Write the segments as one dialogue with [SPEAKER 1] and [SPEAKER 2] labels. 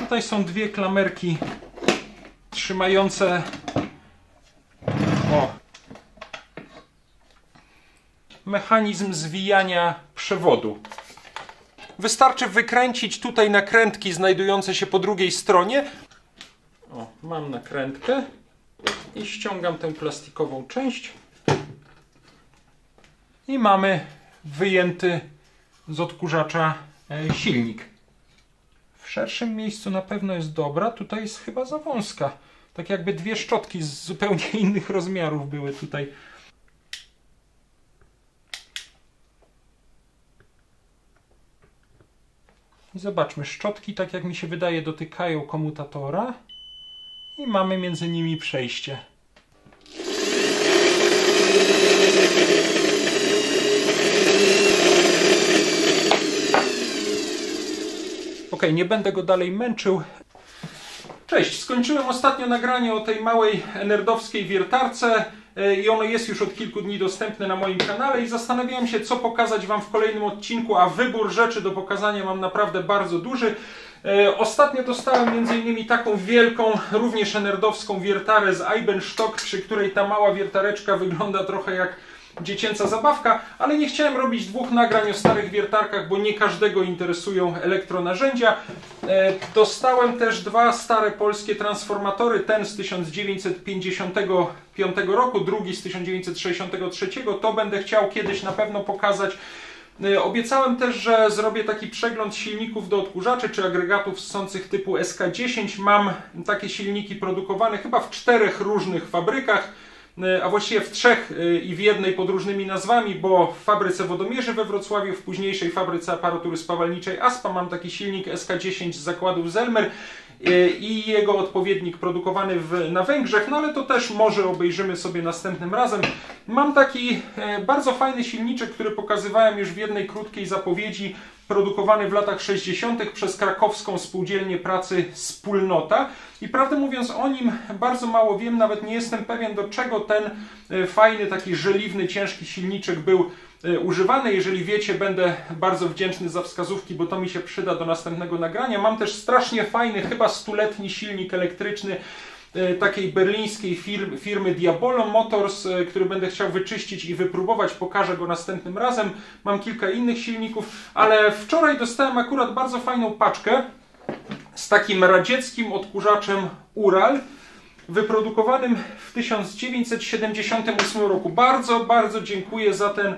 [SPEAKER 1] Tutaj są dwie klamerki trzymające mechanizm zwijania przewodu. Wystarczy wykręcić tutaj nakrętki znajdujące się po drugiej stronie. Mam nakrętkę i ściągam tę plastikową część. I mamy wyjęty z odkurzacza silnik. W szerszym miejscu na pewno jest dobra, tutaj jest chyba za wąska. Tak jakby dwie szczotki z zupełnie innych rozmiarów były tutaj. I zobaczmy, szczotki, tak jak mi się wydaje, dotykają komutatora i mamy między nimi przejście. Ok, nie będę go dalej męczył. Cześć, skończyłem ostatnio nagranie o tej małej nerdowskiej wiertarce i ono jest już od kilku dni dostępne na moim kanale i zastanawiałem się, co pokazać Wam w kolejnym odcinku, a wybór rzeczy do pokazania mam naprawdę bardzo duży. Ostatnio dostałem m.in. taką wielką, również nerdowską wiertarę z Eibenstock, przy której ta mała wiertareczka wygląda trochę jak dziecięca zabawka, ale nie chciałem robić dwóch nagrań o starych wiertarkach, bo nie każdego interesują elektronarzędzia. Dostałem też dwa stare polskie transformatory, ten z 1955 roku, drugi z 1963. To będę chciał kiedyś na pewno pokazać. Obiecałem też, że zrobię taki przegląd silników do odkurzaczy czy agregatów ssących typu SK10. Mam takie silniki produkowane chyba w 4 różnych fabrykach, a właściwie w 3 i w jednej pod różnymi nazwami, bo w fabryce wodomierzy we Wrocławiu, w późniejszej fabryce aparatury spawalniczej Aspa mam taki silnik SK10 z zakładów Zelmer i jego odpowiednik produkowany na Węgrzech, no ale to też może obejrzymy sobie następnym razem. Mam taki bardzo fajny silniczek, który pokazywałem już w jednej krótkiej zapowiedzi, produkowany w latach 60. przez krakowską spółdzielnię pracy Wspólnota i prawdę mówiąc o nim bardzo mało wiem, nawet nie jestem pewien, do czego ten fajny, taki żeliwny, ciężki silniczek był używany. Jeżeli wiecie, będę bardzo wdzięczny za wskazówki, bo to mi się przyda do następnego nagrania. Mam też strasznie fajny, chyba 100-letni silnik elektryczny takiej berlińskiej firmy Diabolo Motors, który będę chciał wyczyścić i wypróbować. Pokażę go następnym razem. Mam kilka innych silników, ale wczoraj dostałem akurat bardzo fajną paczkę z takim radzieckim odkurzaczem Ural, wyprodukowanym w 1978 roku. Bardzo dziękuję za ten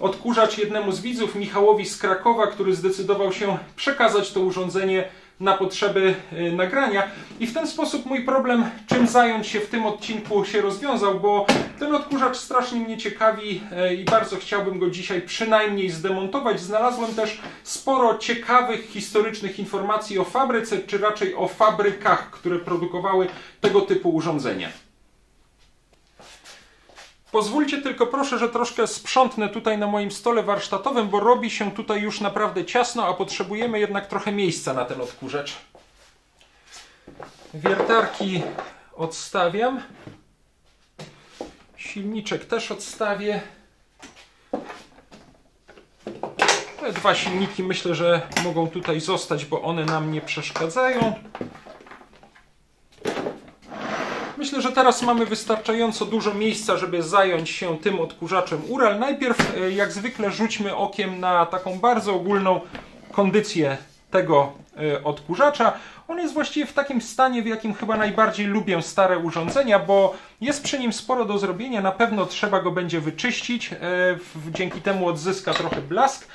[SPEAKER 1] odkurzacz jednemu z widzów, Michałowi z Krakowa, który zdecydował się przekazać to urządzenie na potrzeby nagrania. I w ten sposób mój problem, czym zająć się w tym odcinku, się rozwiązał, bo ten odkurzacz strasznie mnie ciekawi i bardzo chciałbym go dzisiaj przynajmniej zdemontować. Znalazłem też sporo ciekawych, historycznych informacji o fabryce, czy raczej o fabrykach, które produkowały tego typu urządzenia. Pozwólcie tylko proszę, że troszkę sprzątnę tutaj na moim stole warsztatowym, bo robi się tutaj już naprawdę ciasno, a potrzebujemy jednak trochę miejsca na ten odkurzacz. Wiertarki odstawiam. Silniczek też odstawię. Te dwa silniki myślę, że mogą tutaj zostać, bo one nam nie przeszkadzają. Myślę, że teraz mamy wystarczająco dużo miejsca, żeby zająć się tym odkurzaczem Ural. Najpierw, jak zwykle, rzućmy okiem na taką bardzo ogólną kondycję tego odkurzacza. On jest właściwie w takim stanie, w jakim chyba najbardziej lubię stare urządzenia, bo jest przy nim sporo do zrobienia. Na pewno trzeba go będzie wyczyścić. Dzięki temu odzyska trochę blask.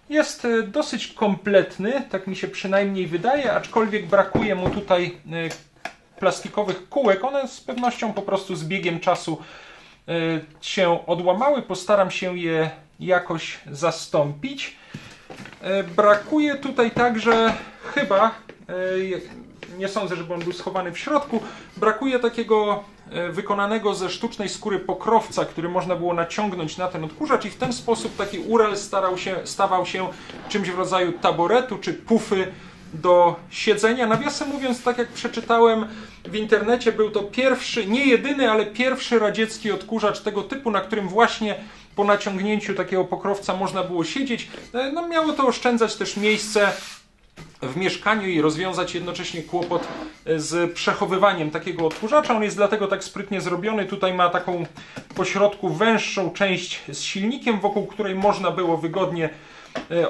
[SPEAKER 1] Jest dosyć kompletny, tak mi się przynajmniej wydaje, aczkolwiek brakuje mu tutaj plastikowych kółek. One z pewnością po prostu z biegiem czasu się odłamały. Postaram się je jakoś zastąpić. Brakuje tutaj także chyba, nie sądzę, żeby on był schowany w środku, brakuje takiego wykonanego ze sztucznej skóry pokrowca, który można było naciągnąć na ten odkurzacz i w ten sposób taki Ural stawał się czymś w rodzaju taboretu czy pufy do siedzenia. Nawiasem mówiąc, tak jak przeczytałem w internecie, był to pierwszy, nie jedyny, ale pierwszy radziecki odkurzacz tego typu, na którym właśnie po naciągnięciu takiego pokrowca można było siedzieć. No, miało to oszczędzać też miejsce w mieszkaniu i rozwiązać jednocześnie kłopot z przechowywaniem takiego odkurzacza. On jest dlatego tak sprytnie zrobiony. Tutaj ma taką pośrodku węższą część z silnikiem, wokół której można było wygodnie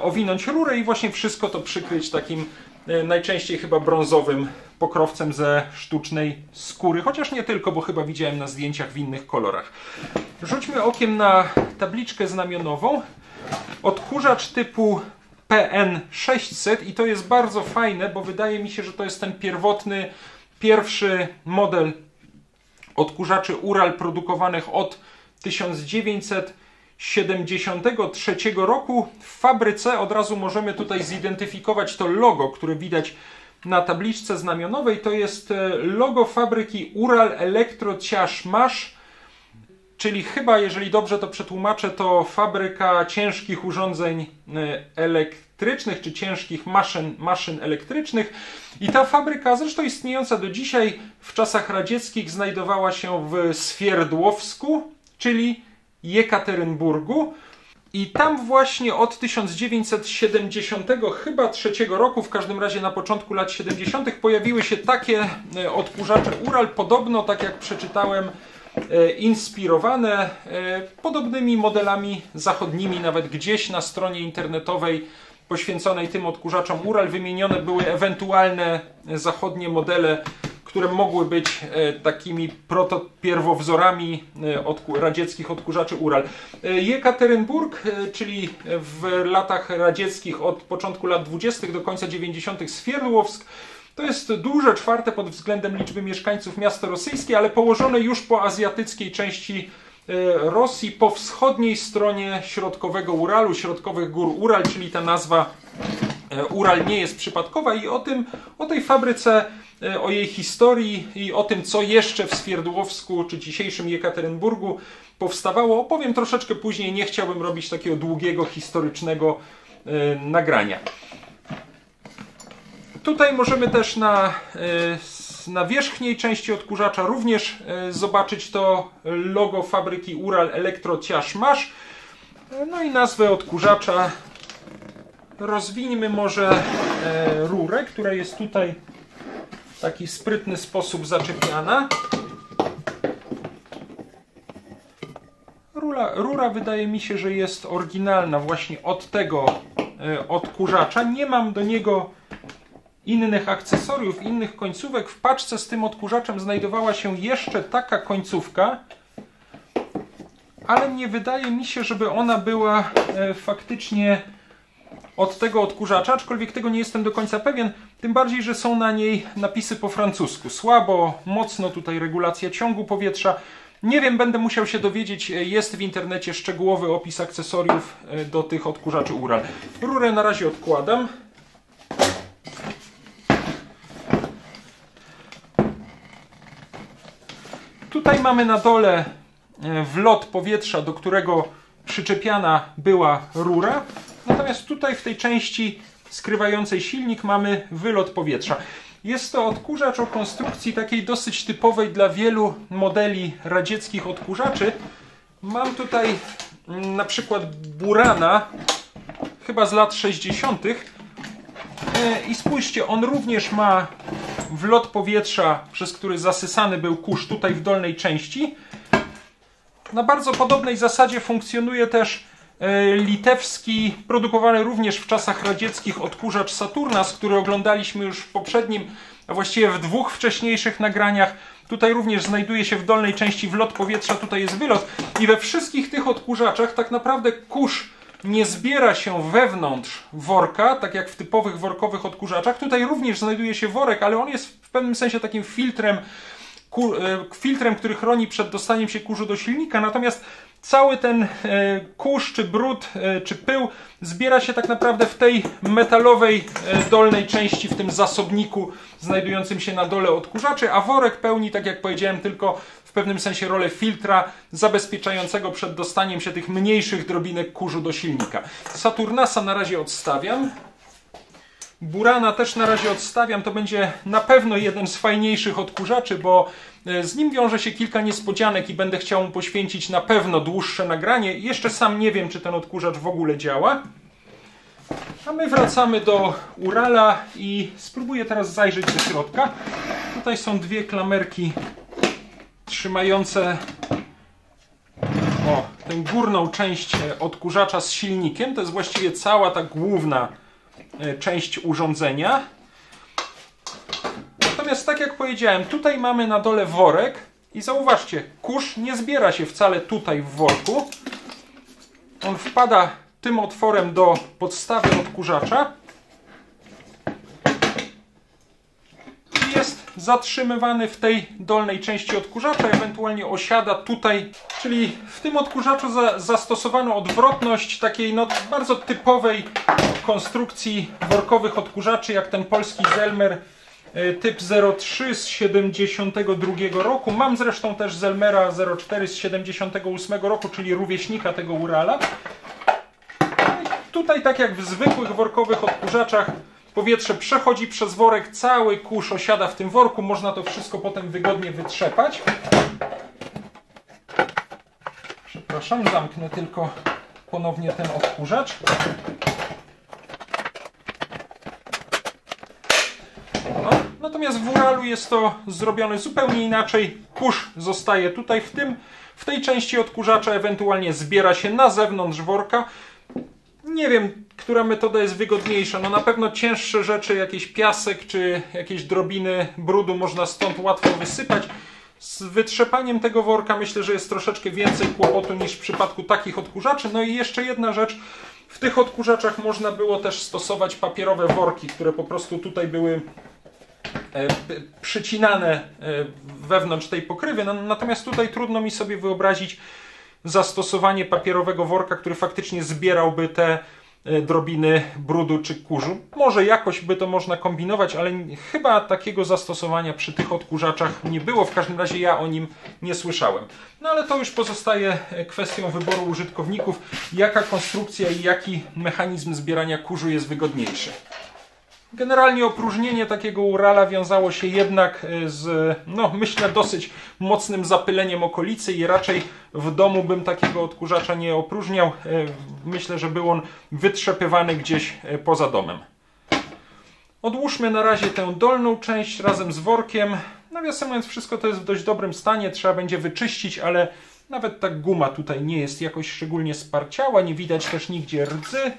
[SPEAKER 1] owinąć rurę i właśnie wszystko to przykryć takim najczęściej chyba brązowym pokrowcem ze sztucznej skóry, chociaż nie tylko, bo chyba widziałem na zdjęciach w innych kolorach. Rzućmy okiem na tabliczkę znamionową. Odkurzacz typu PN600 i to jest bardzo fajne, bo wydaje mi się, że to jest ten pierwotny, pierwszy model odkurzaczy Ural produkowanych od 1973 roku w fabryce. Od razu możemy tutaj zidentyfikować to logo, które widać na tabliczce znamionowej. To jest logo fabryki Ural Elektrociaż-Masz, czyli chyba, jeżeli dobrze to przetłumaczę, to fabryka ciężkich urządzeń elektrycznych, czy ciężkich maszyn elektrycznych. I ta fabryka, zresztą istniejąca do dzisiaj, w czasach radzieckich znajdowała się w Swierdłowsku, czyli Jekaterynburgu. I tam właśnie od 1973 roku, w każdym razie na początku lat 70., pojawiły się takie odkurzacze Ural, podobno, tak jak przeczytałem, inspirowane podobnymi modelami zachodnimi. Nawet gdzieś na stronie internetowej poświęconej tym odkurzaczom Ural wymienione były ewentualne zachodnie modele, które mogły być takimi pierwowzorami radzieckich odkurzaczy Ural. Jekaterynburg, czyli w latach radzieckich od początku lat 20. do końca 90. Swierdłowsk, to jest duże, czwarte pod względem liczby mieszkańców miasto rosyjskie, ale położone już po azjatyckiej części Rosji, po wschodniej stronie środkowego Uralu, środkowych gór Ural, czyli ta nazwa Ural nie jest przypadkowa. I o tej fabryce, o jej historii i o tym, co jeszcze w Swierdłowsku czy dzisiejszym Jekaterynburgu powstawało, opowiem troszeczkę później. Nie chciałbym robić takiego długiego, historycznego nagrania. Tutaj możemy też na wierzchniej części odkurzacza również zobaczyć to logo fabryki Ural Elektrociaż-Masz. No i nazwę odkurzacza. Rozwiniemy może rurę, która jest tutaj w taki sprytny sposób zaczepiana. Rura wydaje mi się, że jest oryginalna właśnie od tego odkurzacza. Nie mam do niego innych akcesoriów, innych końcówek. W paczce z tym odkurzaczem znajdowała się jeszcze taka końcówka, ale nie wydaje mi się, żeby ona była faktycznie od tego odkurzacza, aczkolwiek tego nie jestem do końca pewien, tym bardziej, że są na niej napisy po francusku. Słabo, mocno tutaj regulacja ciągu powietrza. Nie wiem, będę musiał się dowiedzieć. Jest w internecie szczegółowy opis akcesoriów do tych odkurzaczy Ural. Rurę na razie odkładam. Tutaj mamy na dole wlot powietrza, do którego przyczepiana była rura. Natomiast tutaj w tej części skrywającej silnik mamy wylot powietrza. Jest to odkurzacz o konstrukcji takiej dosyć typowej dla wielu modeli radzieckich odkurzaczy. Mam tutaj na przykład Burana, chyba z lat 60. I spójrzcie, on również ma wlot powietrza, przez który zasysany był kurz tutaj w dolnej części. Na bardzo podobnej zasadzie funkcjonuje też litewski, produkowany również w czasach radzieckich odkurzacz Saturnas, który oglądaliśmy już w poprzednim, a właściwie w dwóch wcześniejszych nagraniach. Tutaj również znajduje się w dolnej części wlot powietrza, tutaj jest wylot. I we wszystkich tych odkurzaczach tak naprawdę kurz nie zbiera się wewnątrz worka, tak jak w typowych workowych odkurzaczach. Tutaj również znajduje się worek, ale on jest w pewnym sensie takim filtrem, który chroni przed dostaniem się kurzu do silnika. Natomiast cały ten kurz, czy brud, czy pył zbiera się tak naprawdę w tej metalowej dolnej części, w tym zasobniku znajdującym się na dole odkurzaczy, a worek pełni, tak jak powiedziałem, tylko w pewnym sensie rolę filtra zabezpieczającego przed dostaniem się tych mniejszych drobinek kurzu do silnika. Saturnasa na razie odstawiam. Burana też na razie odstawiam. To będzie na pewno jeden z fajniejszych odkurzaczy, bo z nim wiąże się kilka niespodzianek i będę chciał mu poświęcić na pewno dłuższe nagranie. Jeszcze sam nie wiem, czy ten odkurzacz w ogóle działa. A my wracamy do Urala i spróbuję teraz zajrzeć do środka. Tutaj są dwie klamerki trzymające tę górną część odkurzacza z silnikiem. To jest właściwie cała ta główna część urządzenia. Natomiast tak jak powiedziałem, tutaj mamy na dole worek i zauważcie, kurz nie zbiera się wcale tutaj w worku. On wpada tym otworem do podstawy odkurzacza i jest zatrzymywany w tej dolnej części odkurzacza, ewentualnie osiada tutaj, czyli w tym odkurzaczu zastosowano odwrotność takiej bardzo typowej konstrukcji workowych odkurzaczy, jak ten polski Zelmer typ 03 z 72 roku. Mam zresztą też Zelmera 04 z 78 roku, czyli rówieśnika tego Urala. Tutaj, tak jak w zwykłych workowych odkurzaczach, powietrze przechodzi przez worek, cały kurz osiada w tym worku, można to wszystko potem wygodnie wytrzepać. Przepraszam, zamknę tylko ponownie ten odkurzacz. Natomiast w Uralu jest to zrobione zupełnie inaczej. Kurz zostaje tutaj w tej części odkurzacza, ewentualnie zbiera się na zewnątrz worka. Nie wiem, która metoda jest wygodniejsza. No na pewno cięższe rzeczy, jakiś piasek czy jakieś drobiny brudu można stąd łatwo wysypać. Z wytrzepaniem tego worka myślę, że jest troszeczkę więcej kłopotu niż w przypadku takich odkurzaczy. No i jeszcze jedna rzecz. W tych odkurzaczach można było też stosować papierowe worki, które po prostu tutaj były przycinane wewnątrz tej pokrywy. Natomiast tutaj trudno mi sobie wyobrazić zastosowanie papierowego worka, który faktycznie zbierałby te drobiny brudu czy kurzu. Może jakoś by to można kombinować, ale chyba takiego zastosowania przy tych odkurzaczach nie było. W każdym razie ja o nim nie słyszałem. No ale to już pozostaje kwestią wyboru użytkowników, jaka konstrukcja i jaki mechanizm zbierania kurzu jest wygodniejszy. Generalnie opróżnienie takiego Urala wiązało się jednak z, myślę, dosyć mocnym zapyleniem okolicy i raczej w domu bym takiego odkurzacza nie opróżniał. Myślę, że był on wytrzepywany gdzieś poza domem. Odłóżmy na razie tę dolną część razem z workiem. Nawiasem mówiąc, wszystko to jest w dość dobrym stanie, trzeba będzie wyczyścić, ale nawet ta guma tutaj nie jest jakoś szczególnie sparciała, nie widać też nigdzie rdzy.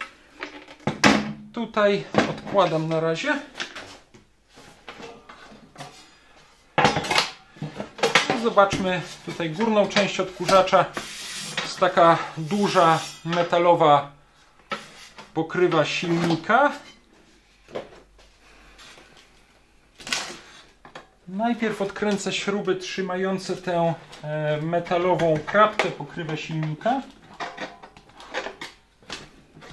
[SPEAKER 1] Tutaj odkładam na razie. Zobaczmy tutaj górną część odkurzacza. Jest taka duża metalowa pokrywa silnika. Najpierw odkręcę śruby trzymające tę metalową kratkę, pokrywę silnika.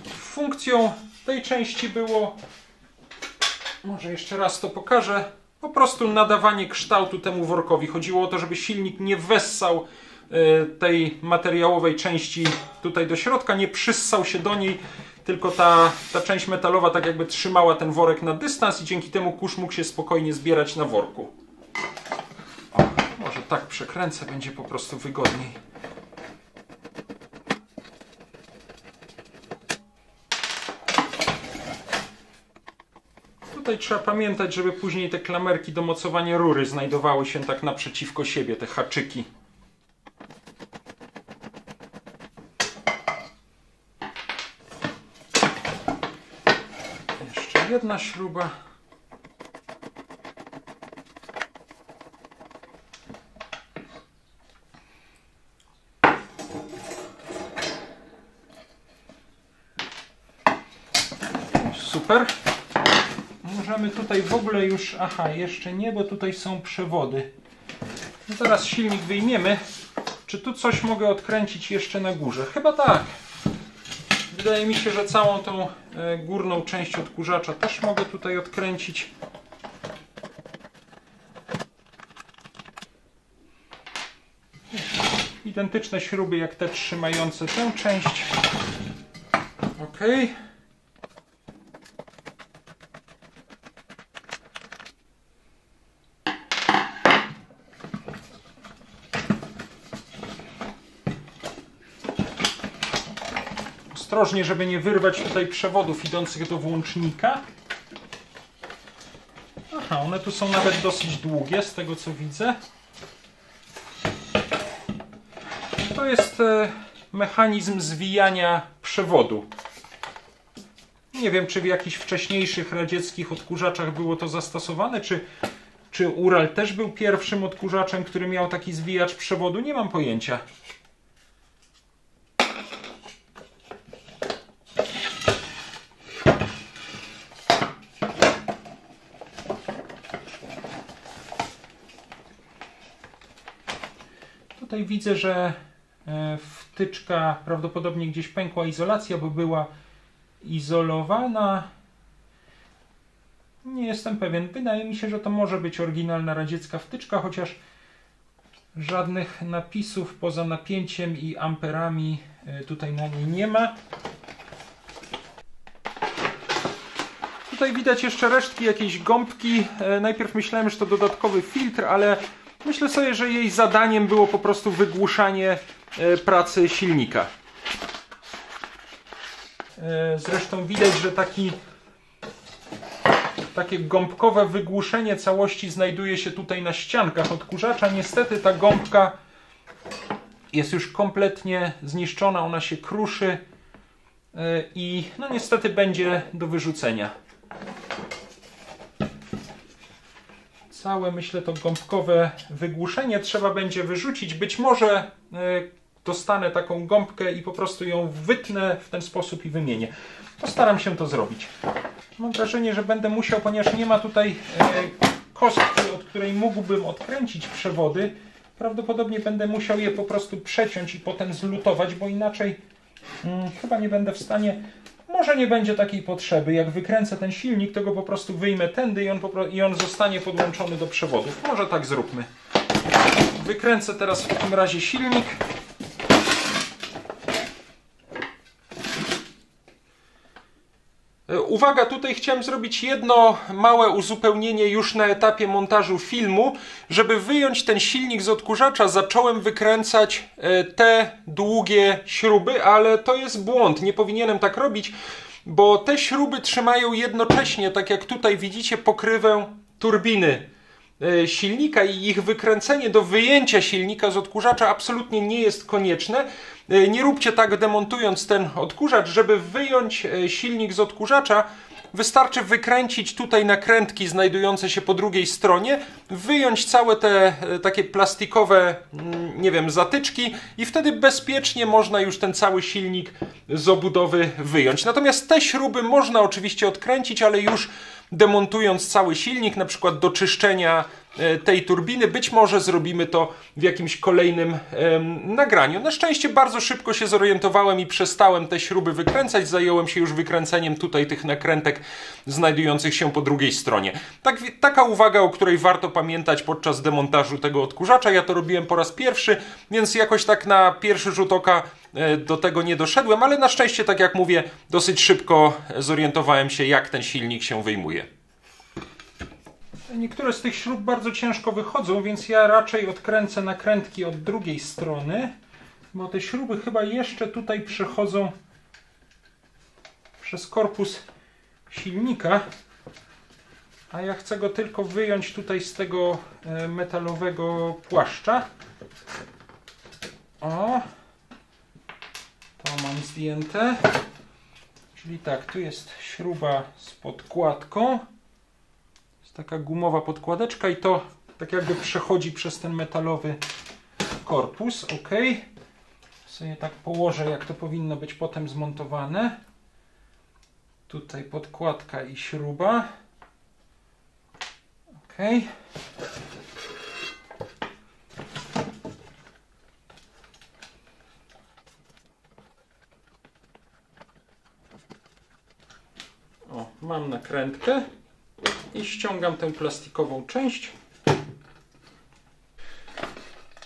[SPEAKER 1] Funkcją tej części było, może jeszcze raz to pokażę, po prostu nadawanie kształtu temu workowi. Chodziło o to, żeby silnik nie wessał tej materiałowej części tutaj do środka, nie przyssał się do niej, tylko ta część metalowa tak jakby trzymała ten worek na dystans i dzięki temu kurz mógł się spokojnie zbierać na worku. Może tak przekręcę, będzie po prostu wygodniej. Tutaj trzeba pamiętać, żeby później te klamerki do mocowania rury znajdowały się tak naprzeciwko siebie, te haczyki. Jeszcze jedna śruba. Super. Możemy tutaj w ogóle już... Aha, jeszcze nie, bo tutaj są przewody. No zaraz silnik wyjmiemy. Czy tu coś mogę odkręcić jeszcze na górze? Chyba tak. Wydaje mi się, że całą tą górną część odkurzacza też mogę tutaj odkręcić. Identyczne śruby jak te trzymające tę część. Ok. Ostrożnie, żeby nie wyrwać tutaj przewodów idących do włącznika. Aha, one tu są nawet dosyć długie, z tego co widzę. To jest mechanizm zwijania przewodu. Nie wiem, czy w jakichś wcześniejszych radzieckich odkurzaczach było to zastosowane, czy Ural też był pierwszym odkurzaczem, który miał taki zwijacz przewodu. Nie mam pojęcia. Tutaj widzę, że wtyczka prawdopodobnie gdzieś pękła izolacja, bo była izolowana. Nie jestem pewien. Wydaje mi się, że to może być oryginalna radziecka wtyczka, chociaż żadnych napisów poza napięciem i amperami tutaj na niej nie ma. Tutaj widać jeszcze resztki jakiejś gąbki. Najpierw myślałem, że to dodatkowy filtr, ale myślę sobie, że jej zadaniem było po prostu wygłuszanie pracy silnika. Zresztą widać, że takie gąbkowe wygłuszenie całości znajduje się tutaj na ściankach odkurzacza. Niestety ta gąbka jest już kompletnie zniszczona, ona się kruszy i no niestety będzie do wyrzucenia. Całe, myślę, to gąbkowe wygłuszenie trzeba będzie wyrzucić. Być może dostanę taką gąbkę i po prostu ją wytnę w ten sposób i wymienię. Postaram się to zrobić. Mam wrażenie, że będę musiał, ponieważ nie ma tutaj kostki, od której mógłbym odkręcić przewody, prawdopodobnie będę musiał je po prostu przeciąć i potem zlutować, bo inaczej chyba nie będę w stanie. Może nie będzie takiej potrzeby. Jak wykręcę ten silnik, to go po prostu wyjmę tędy i on zostanie podłączony do przewodów. Może tak zróbmy. Wykręcę teraz w takim razie silnik. Uwaga, tutaj chciałem zrobić jedno małe uzupełnienie już na etapie montażu filmu. Żeby wyjąć ten silnik z odkurzacza, zacząłem wykręcać te długie śruby, ale to jest błąd. Nie powinienem tak robić, bo te śruby trzymają jednocześnie, tak jak tutaj widzicie, pokrywę turbiny silnika i ich wykręcenie do wyjęcia silnika z odkurzacza absolutnie nie jest konieczne. Nie róbcie tak, demontując ten odkurzacz. Żeby wyjąć silnik z odkurzacza, wystarczy wykręcić tutaj nakrętki znajdujące się po drugiej stronie, wyjąć całe te takie plastikowe, nie wiem, zatyczki i wtedy bezpiecznie można już ten cały silnik z obudowy wyjąć. Natomiast te śruby można oczywiście odkręcić, ale już demontując cały silnik, na przykład do czyszczenia tej turbiny. Być może zrobimy to w jakimś kolejnym nagraniu. Na szczęście bardzo szybko się zorientowałem i przestałem te śruby wykręcać. Zająłem się już wykręceniem tutaj tych nakrętek znajdujących się po drugiej stronie. Taka uwaga, o której warto pamiętać podczas demontażu tego odkurzacza. Ja to robiłem po raz pierwszy, więc jakoś tak na pierwszy rzut oka do tego nie doszedłem, ale na szczęście, tak jak mówię, dosyć szybko zorientowałem się, jak ten silnik się wyjmuje. Niektóre z tych śrub bardzo ciężko wychodzą, więc ja raczej odkręcę nakrętki od drugiej strony, bo te śruby chyba jeszcze tutaj przechodzą przez korpus silnika, a ja chcę go tylko wyjąć tutaj z tego metalowego płaszcza. O! To mam zdjęte. Czyli tak, tu jest śruba z podkładką. Jest taka gumowa podkładeczka i to tak jakby przechodzi przez ten metalowy korpus. Ok. Sobie tak położę, jak to powinno być potem zmontowane. Tutaj podkładka i śruba. Ok. O, mam nakrętkę i ściągam tę plastikową część.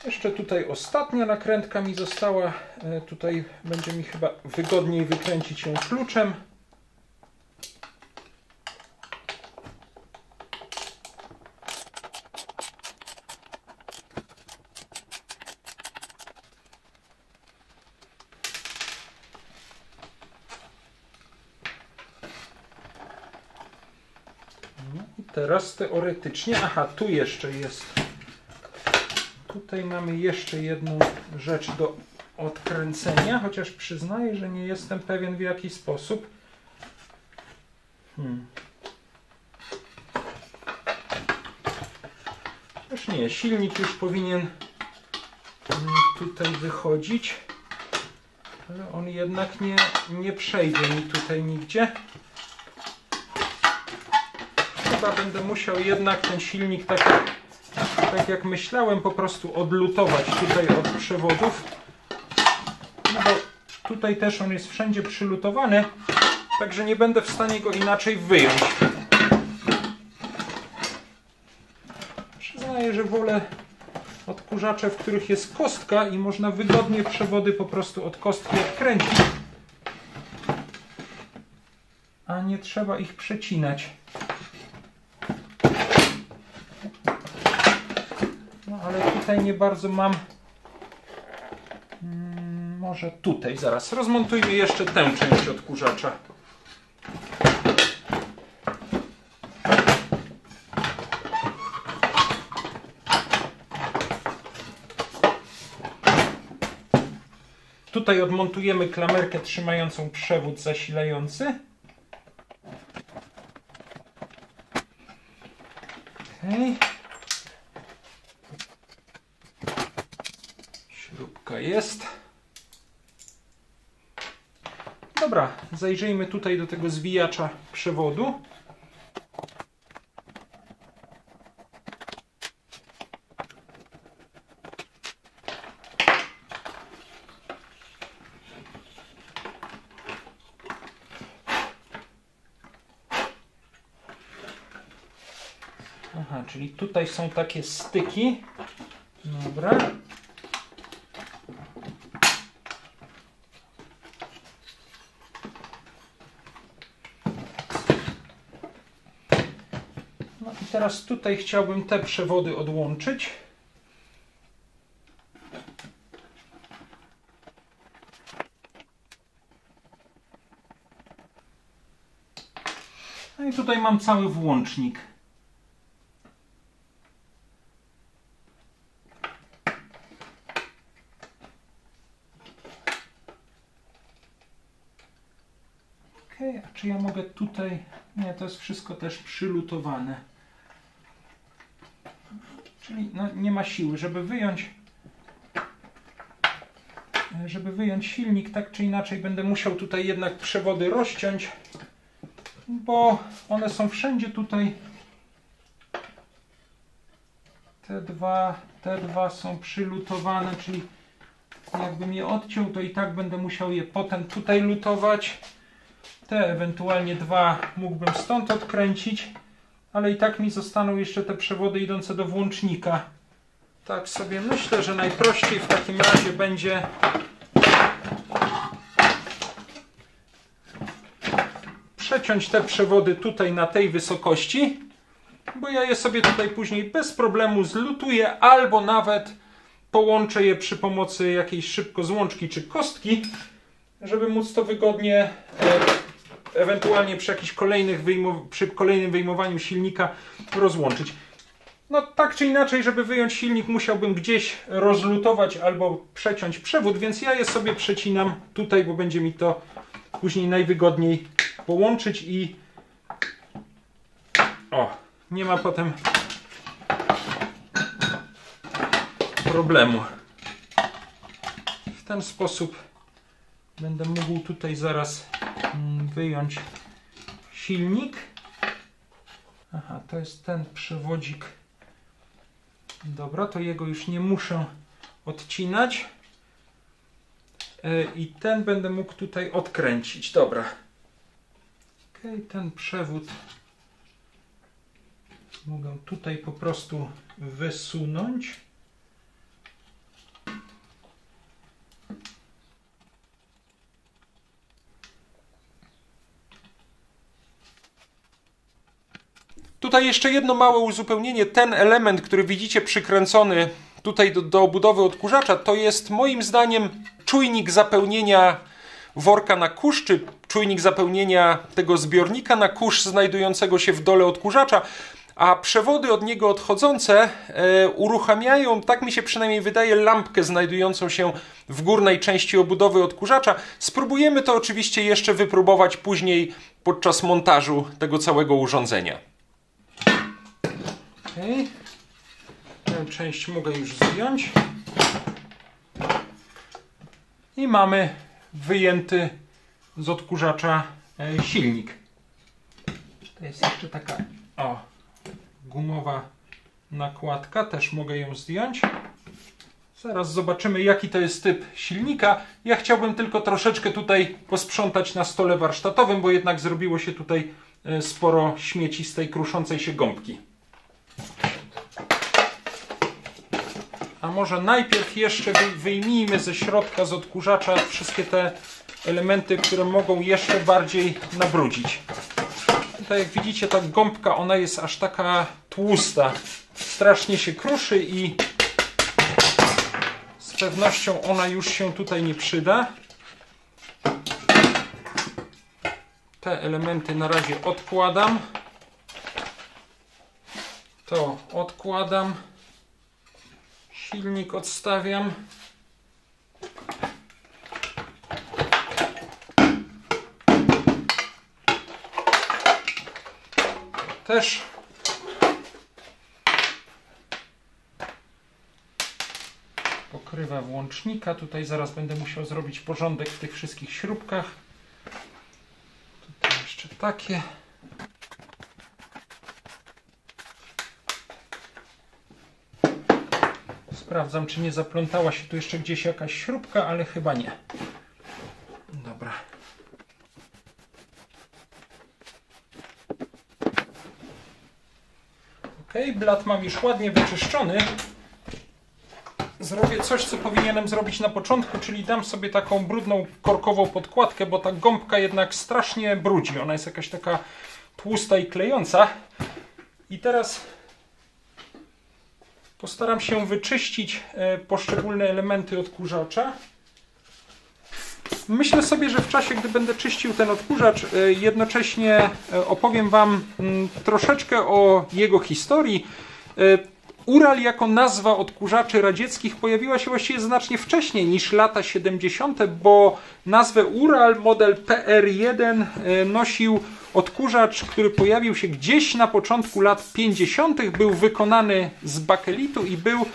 [SPEAKER 1] Jeszcze tutaj ostatnia nakrętka mi została. Tutaj będzie mi chyba wygodniej wykręcić ją kluczem. teraz teoretycznie? Aha, tu jeszcze jest. Tutaj mamy jeszcze jedną rzecz do odkręcenia, chociaż przyznaję, że nie jestem pewien, w jaki sposób. Już nie, silnik już powinien tutaj wychodzić, ale on jednak nie przejdzie mi tutaj nigdzie. Chyba będę musiał jednak ten silnik tak jak myślałem, po prostu odlutować tutaj od przewodów. No bo tutaj też on jest wszędzie przylutowany, także nie będę w stanie go inaczej wyjąć. Przyznaję, że wolę odkurzacze, w których jest kostka i można wygodnie przewody po prostu od kostki odkręcić, a nie trzeba ich przecinać. No ale tutaj nie bardzo mam. Może tutaj zaraz rozmontujmy jeszcze tę część odkurzacza. Tutaj odmontujemy klamerkę trzymającą przewód zasilający. Okay. Śrubka jest. Dobra, zajrzyjmy tutaj do tego zwijacza przewodu. Aha, czyli tutaj są takie styki. Dobra. No i teraz tutaj chciałbym te przewody odłączyć. No i tutaj mam cały włącznik. A czy ja mogę tutaj... Nie, to jest wszystko też przylutowane. Czyli no, nie ma siły, żeby wyjąć silnik, tak czy inaczej będę musiał tutaj jednak przewody rozciąć, bo one są wszędzie tutaj. Te dwa są przylutowane, czyli jakbym je odciął, to i tak będę musiał je potem tutaj lutować. Te ewentualnie dwa mógłbym stąd odkręcić, ale i tak mi zostaną jeszcze te przewody idące do włącznika. Tak sobie myślę, że najprościej w takim razie będzie przeciąć te przewody tutaj na tej wysokości, bo ja je sobie tutaj później bez problemu zlutuję, albo nawet połączę je przy pomocy jakiejś szybkozłączki czy kostki, żeby móc to wygodnie ewentualnie przy kolejnym wyjmowaniu silnika rozłączyć. No tak czy inaczej, żeby wyjąć silnik, musiałbym gdzieś rozlutować albo przeciąć przewód, więc ja je sobie przecinam tutaj, bo będzie mi to później najwygodniej połączyć i nie ma potem problemu. W ten sposób będę mógł tutaj zaraz wyjąć silnik. Aha, to jest ten przewodzik. Dobra, to jego już nie muszę odcinać. I ten będę mógł tutaj odkręcić. Dobra. Ok, ten przewód mogę tutaj po prostu wysunąć. Tutaj jeszcze jedno małe uzupełnienie. Ten element, który widzicie przykręcony tutaj do obudowy odkurzacza, to jest moim zdaniem czujnik zapełnienia worka na kurz, czy czujnik zapełnienia tego zbiornika na kurz znajdującego się w dole odkurzacza. a przewody od niego odchodzące uruchamiają, tak mi się przynajmniej wydaje, lampkę znajdującą się w górnej części obudowy odkurzacza. Spróbujemy to oczywiście jeszcze wypróbować później podczas montażu tego całego urządzenia. Okay. Tę część mogę już zdjąć. I mamy wyjęty z odkurzacza silnik. To jest jeszcze taka gumowa nakładka, też mogę ją zdjąć. Zaraz zobaczymy, jaki to jest typ silnika. Ja chciałbym tylko troszeczkę tutaj posprzątać na stole warsztatowym, bo jednak zrobiło się tutaj sporo śmieci z tej kruszącej się gąbki. A może najpierw jeszcze wyjmijmy ze środka z odkurzacza wszystkie te elementy, które mogą jeszcze bardziej nabrudzić. Tutaj jak widzicie, ta gąbka, ona jest aż taka tłusta. Strasznie się kruszy i z pewnością ona już się tutaj nie przyda. Te elementy na razie odkładam. To odkładam. Silnik odstawiam. Też. Pokrywa włącznika. Tutaj zaraz będę musiał zrobić porządek w tych wszystkich śrubkach. Tutaj jeszcze takie. Sprawdzam, czy nie zaplątała się tu jeszcze gdzieś jakaś śrubka, ale chyba nie. Dobra. Ok, blat mam już ładnie wyczyszczony. Zrobię coś, co powinienem zrobić na początku, czyli dam sobie taką brudną korkową podkładkę, bo ta gąbka jednak strasznie brudzi. Ona jest jakaś taka tłusta i klejąca. I teraz postaram się wyczyścić poszczególne elementy odkurzacza. Myślę sobie, że w czasie, gdy będę czyścił ten odkurzacz, jednocześnie opowiem Wam troszeczkę o jego historii. Ural jako nazwa odkurzaczy radzieckich pojawiła się właściwie znacznie wcześniej niż lata 70., bo nazwę Ural model PR1 nosił odkurzacz, który pojawił się gdzieś na początku lat 50., był wykonany z bakelitu i był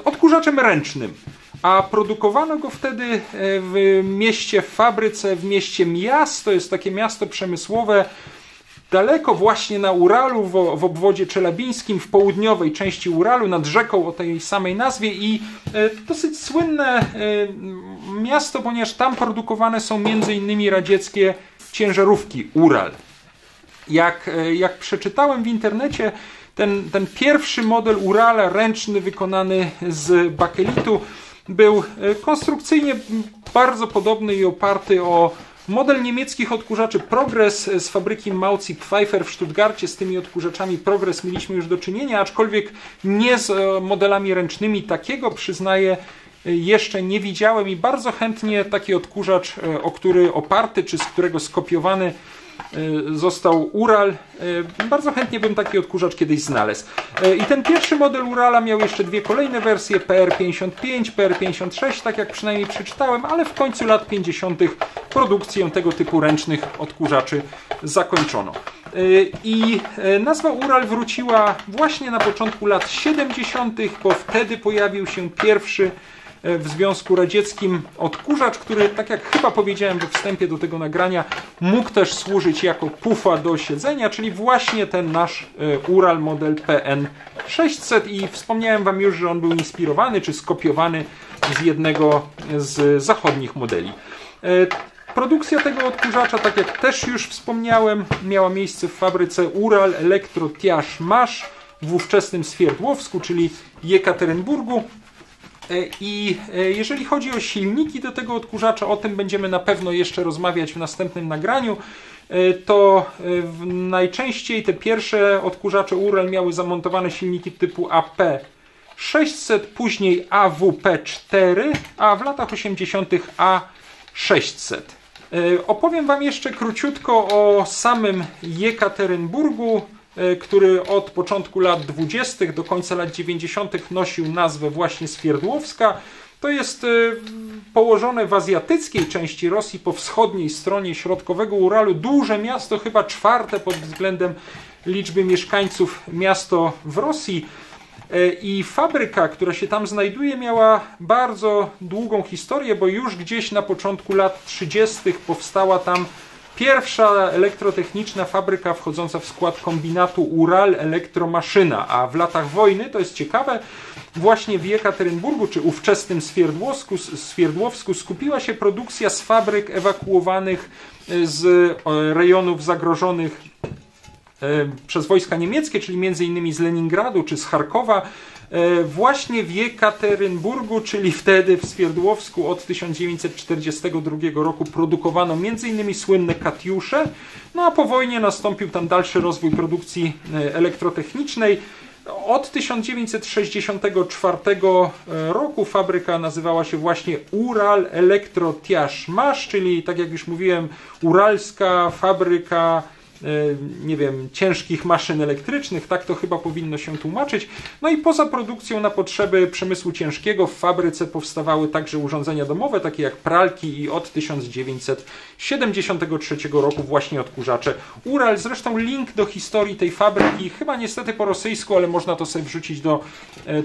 [SPEAKER 1] odkurzaczem ręcznym. A produkowano go wtedy w mieście, w fabryce, w mieście Miast. To jest takie miasto przemysłowe daleko właśnie na Uralu, w obwodzie czelabińskim, w południowej części Uralu, nad rzeką o tej samej nazwie i dosyć słynne miasto, ponieważ tam produkowane są m.in. radzieckie ciężarówki Ural. Jak przeczytałem w internecie, ten pierwszy model Urala ręczny wykonany z bakelitu był konstrukcyjnie bardzo podobny i oparty o model niemieckich odkurzaczy Progress z fabryki Mauzi Pfeiffer w Stuttgarcie. Z tymi odkurzaczami Progress mieliśmy już do czynienia, aczkolwiek nie z modelami ręcznymi. Takiego, przyznaję, jeszcze nie widziałem i bardzo chętnie taki odkurzacz, o który oparty, czy z którego skopiowany został Ural, bardzo chętnie bym taki odkurzacz kiedyś znalazł. I ten pierwszy model Urala miał jeszcze dwie kolejne wersje, PR55, PR56, tak jak przynajmniej przeczytałem, ale w końcu lat 50. produkcję tego typu ręcznych odkurzaczy zakończono. I nazwa Ural wróciła właśnie na początku lat 70., bo wtedy pojawił się pierwszy w Związku Radzieckim odkurzacz, który, tak jak chyba powiedziałem we wstępie do tego nagrania, mógł też służyć jako pufa do siedzenia, czyli właśnie ten nasz Ural model PN600 i wspomniałem Wam już, że on był inspirowany czy skopiowany z jednego z zachodnich modeli. Produkcja tego odkurzacza, tak jak też już wspomniałem, miała miejsce w fabryce Ural Elektro Tiaż Masz w ówczesnym Swierdłowsku, czyli Jekaterynburgu. I jeżeli chodzi o silniki do tego odkurzacza, o tym będziemy na pewno jeszcze rozmawiać w następnym nagraniu, to najczęściej te pierwsze odkurzacze Ural miały zamontowane silniki typu AP600, później AWP4, a w latach 80. A600. Opowiem Wam jeszcze króciutko o samym Jekaterynburgu. który od początku lat 20. do końca lat 90. nosił nazwę właśnie Swierdłowska. To jest położone w azjatyckiej części Rosji, po wschodniej stronie środkowego Uralu. Duże miasto, chyba czwarte pod względem liczby mieszkańców miasto w Rosji. I fabryka, która się tam znajduje, miała bardzo długą historię, bo już gdzieś na początku lat 30. powstała tam pierwsza elektrotechniczna fabryka wchodząca w skład kombinatu Ural Elektromaszyna, a w latach wojny, to jest ciekawe, właśnie w Jekaterynburgu, czy ówczesnym Swierdłowsku skupiła się produkcja z fabryk ewakuowanych z rejonów zagrożonych przez wojska niemieckie, czyli m.in. z Leningradu czy z Charkowa. Właśnie w Jekaterynburgu, czyli wtedy w Swierdłowsku od 1942 roku produkowano m.in. słynne Katiusze, no a po wojnie nastąpił tam dalszy rozwój produkcji elektrotechnicznej. Od 1964 roku fabryka nazywała się właśnie Ural Elektrotiażmasz, czyli tak jak już mówiłem, uralska fabryka, nie wiem, ciężkich maszyn elektrycznych, tak to chyba powinno się tłumaczyć. No i poza produkcją na potrzeby przemysłu ciężkiego w fabryce powstawały także urządzenia domowe, takie jak pralki i od 1973 roku właśnie odkurzacze Ural. Zresztą link do historii tej fabryki, chyba niestety po rosyjsku, ale można to sobie wrzucić do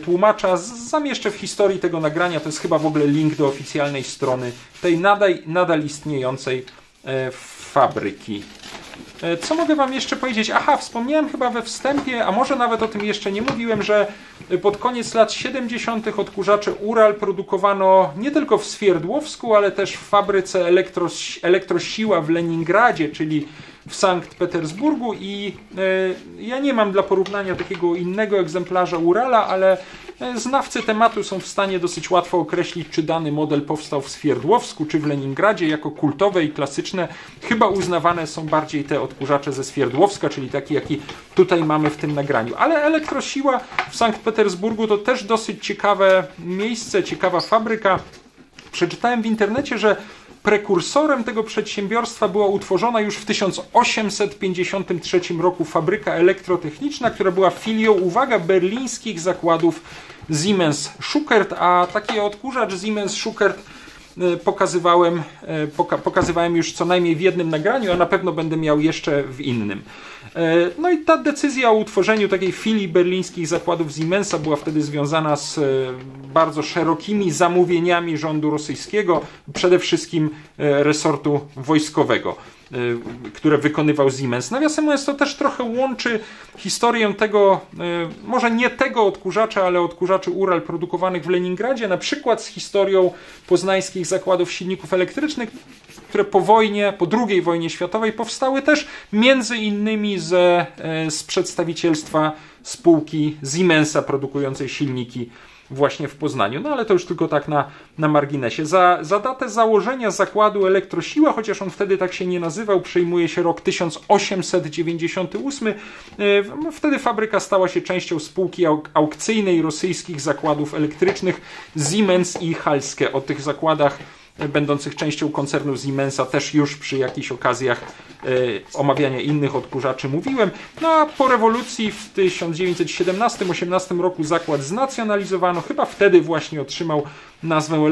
[SPEAKER 1] tłumacza, zamieszczę w historii tego nagrania. To jest chyba w ogóle link do oficjalnej strony tej nadal istniejącej fabryki. Co mogę Wam jeszcze powiedzieć? Aha, wspomniałem chyba we wstępie, a może nawet o tym jeszcze nie mówiłem, że pod koniec lat 70. odkurzacze Ural produkowano nie tylko w Swierdłowsku, ale też w fabryce Elektrosiła w Leningradzie, czyli w Sankt Petersburgu, i ja nie mam dla porównania takiego innego egzemplarza Urala, ale znawcy tematu są w stanie dosyć łatwo określić, czy dany model powstał w Swierdłowsku czy w Leningradzie jako kultowe i klasyczne. Chyba uznawane są bardziej te odkurzacze ze Swierdłowska, czyli taki, jaki tutaj mamy w tym nagraniu. Ale Elektrosiła w Sankt Petersburgu to też dosyć ciekawe miejsce, ciekawa fabryka. Przeczytałem w internecie, że prekursorem tego przedsiębiorstwa była utworzona już w 1853 roku fabryka elektrotechniczna, która była filią, uwaga, berlińskich zakładów Siemens-Schuckert, a taki odkurzacz Siemens-Schuckert pokazywałem już co najmniej w jednym nagraniu, a na pewno będę miał jeszcze w innym. No i ta decyzja o utworzeniu takiej filii berlińskich zakładów Siemensa była wtedy związana z bardzo szerokimi zamówieniami rządu rosyjskiego, przede wszystkim resortu wojskowego, które wykonywał Siemens. Nawiasem mówiąc, to też trochę łączy historię tego, może nie tego odkurzacza, ale odkurzaczy Ural produkowanych w Leningradzie, na przykład z historią poznańskich zakładów silników elektrycznych, które po wojnie, po II wojnie światowej powstały też między innymi z przedstawicielstwa spółki Siemensa produkującej silniki właśnie w Poznaniu. No ale to już tylko tak na marginesie. Za datę założenia zakładu Elektrosiła, chociaż on wtedy tak się nie nazywał, przyjmuje się rok 1898. Wtedy fabryka stała się częścią spółki aukcyjnej rosyjskich zakładów elektrycznych Siemens i Halskie. O tych zakładach będących częścią koncernu Siemensa też już przy jakichś okazjach omawiania innych odkurzaczy mówiłem. No a po rewolucji w 1917-18 roku zakład znacjonalizowano. Chyba wtedy właśnie otrzymał nazwę